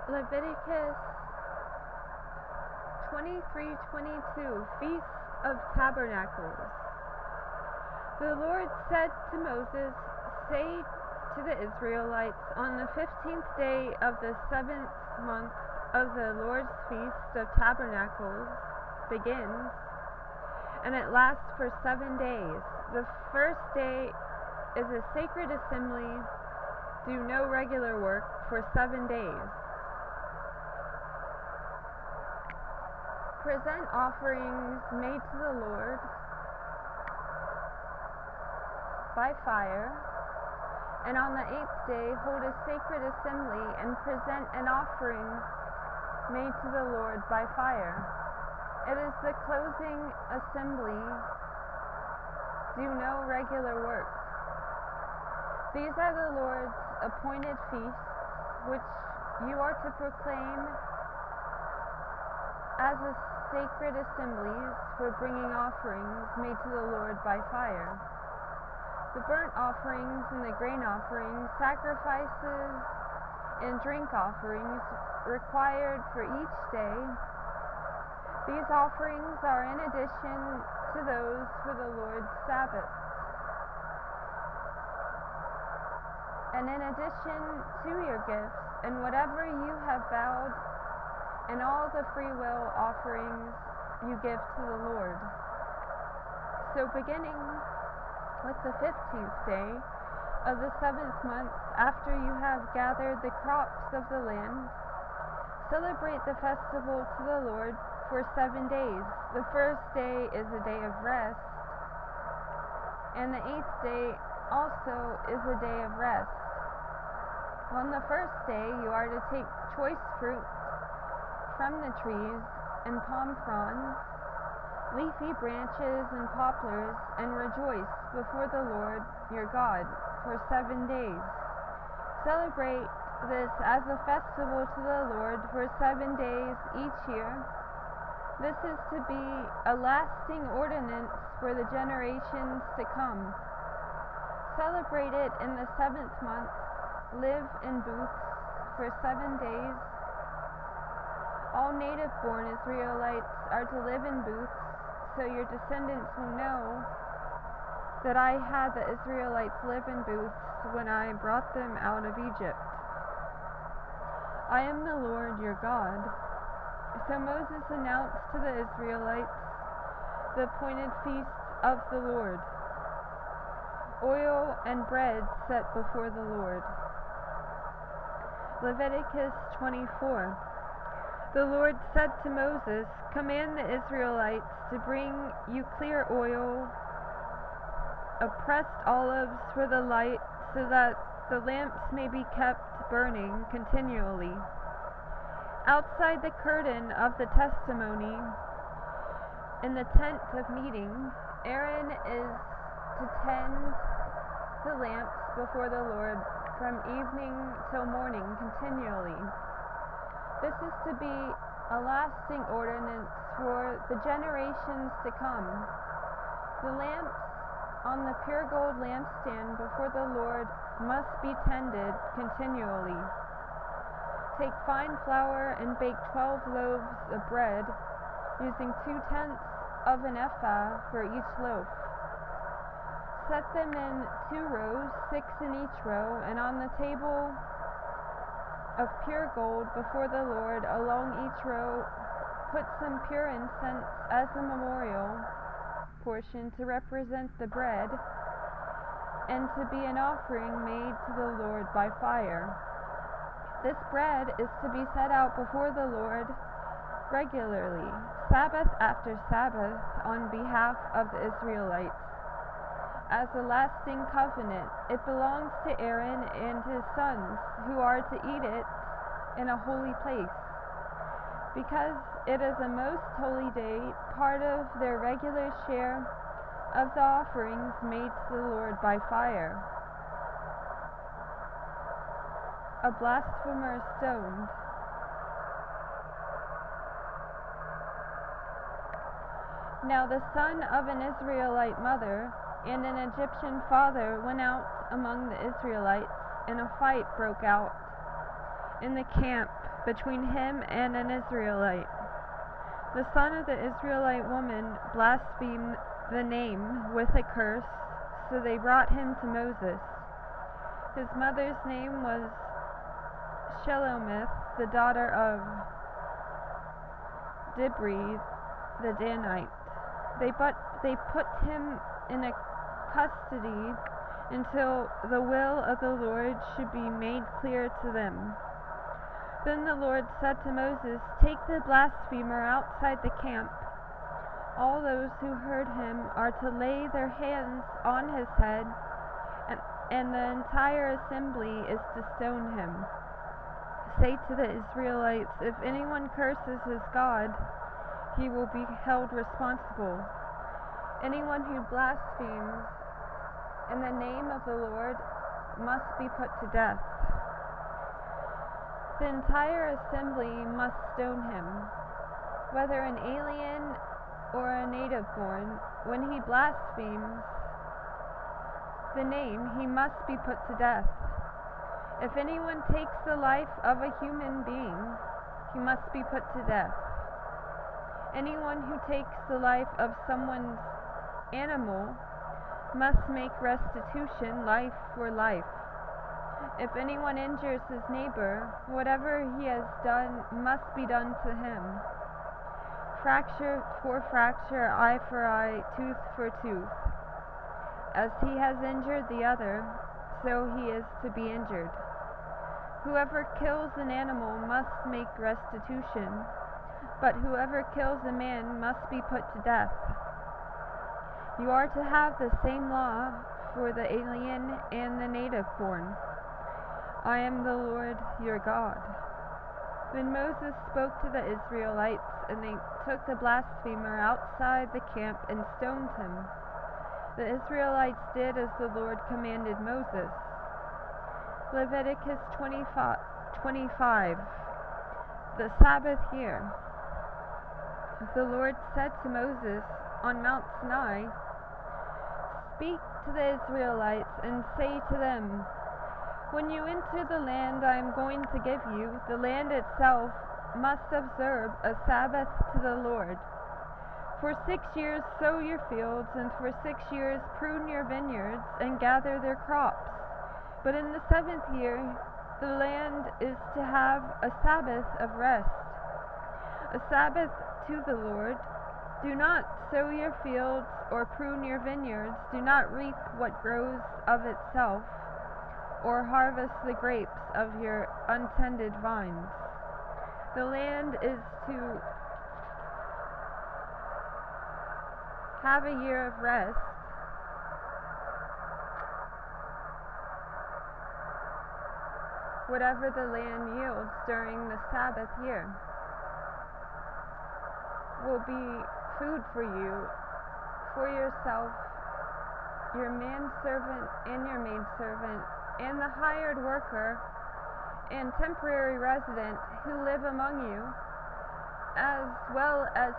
Leviticus 23:22, Feast of Tabernacles. The Lord said to Moses, "Say to the Israelites, on the 15th day of the 7th month of the Lord's Feast of Tabernacles begins, and it lasts for 7 days. The first day is a sacred assembly. Do no regular work for 7 days. Present offerings made to the Lord by fire, and on the 8th day hold a sacred assembly and present an offering made to the Lord by fire. It is the closing assembly. Do no regular work. These are the Lord's appointed feasts, which you are to proclaim as a sacred assemblies for bringing offerings made to the Lord by fire. The burnt offerings and the grain offerings, sacrifices and drink offerings required for each day. These offerings are in addition to those for the Lord's Sabbath, and in addition to your gifts and whatever you have vowed, and all the free will offerings you give to the Lord. So beginning with the 15th day of the 7th month, after you have gathered the crops of the land, celebrate the festival to the Lord for 7 days. The first day is a day of rest, and the 8th day also is a day of rest. On the first day you are to take choice fruit from the trees and palm fronds, leafy branches and poplars, and rejoice before the Lord your God for 7 days. Celebrate this as a festival to the Lord for 7 days each year. This is to be a lasting ordinance for the generations to come. Celebrate it in the 7th month. Live in booths for 7 days. All native-born Israelites are to live in booths, so your descendants will know that I had the Israelites live in booths when I brought them out of Egypt. I am the Lord your God." So Moses announced to the Israelites the appointed feasts of the Lord, oil and bread set before the Lord. Leviticus 24. The Lord said to Moses, "Command the Israelites to bring you clear oil of pressed olives for the light, so that the lamps may be kept burning continually. Outside the curtain of the testimony, in the tent of meeting, Aaron is to tend the lamps before the Lord from evening till morning continually. This is to be a lasting ordinance for the generations to come. The lamps on the pure gold lampstand before the Lord must be tended continually. Take fine flour and bake 12 loaves of bread, using 2/10 of an ephah for each loaf. Set them in 2 rows, 6 in each row, and on the table of pure gold before the Lord along each row put some pure incense as a memorial portion to represent the bread and to be an offering made to the Lord by fire. This bread is to be set out before the Lord regularly, Sabbath after Sabbath, on behalf of the Israelites. As a lasting covenant, it belongs to Aaron and his sons, who are to eat it in a holy place. Because it is a most holy day, part of their regular share of the offerings made to the Lord by fire. A blasphemer stoned. Now the son of an Israelite mother and an Egyptian father went out among the Israelites, and a fight broke out. in the camp between him and an Israelite. The son of the Israelite woman blasphemed the name with a curse, so they brought him to Moses. His mother's name was Shelomith, the daughter of Dibri the Danite. They put him in a custody until the will of the Lord should be made clear to them. Then the Lord said to Moses, "Take the blasphemer outside the camp. All those who heard him are to lay their hands on his head, and the entire assembly is to stone him. Say to the Israelites, if anyone curses his God, he will be held responsible. Anyone who blasphemes in the name of the Lord must be put to death. The entire assembly must stone him, whether an alien or a native born. When he blasphemes the name, he must be put to death. If anyone takes the life of a human being, he must be put to death. Anyone who takes the life of someone's animal must make restitution, life for life. If anyone injures his neighbor, whatever he has done must be done to him. Fracture for fracture, eye for eye, tooth for tooth. As he has injured the other, so he is to be injured. Whoever kills an animal must make restitution, but whoever kills a man must be put to death. You are to have the same law for the alien and the native born. I am the Lord your God." Then Moses spoke to the Israelites, and they took the blasphemer outside the camp and stoned him. The Israelites did as the Lord commanded Moses. Leviticus 25. The Sabbath year. The Lord said to Moses on Mount Sinai, "Speak to the Israelites and say to them, when you enter the land I am going to give you, the land itself must observe a Sabbath to the Lord. For 6 years sow your fields, and for 6 years prune your vineyards and gather their crops. But in the 7th year the land is to have a Sabbath of rest, a Sabbath to the Lord. Do not sow your fields or prune your vineyards. Do not reap what grows of itself, or harvest the grapes of your untended vines. The land is to have a year of rest, whatever the land yields during the Sabbath year will be food for you, for yourself, your manservant and your maidservant, and the hired worker and temporary resident who live among you, as well as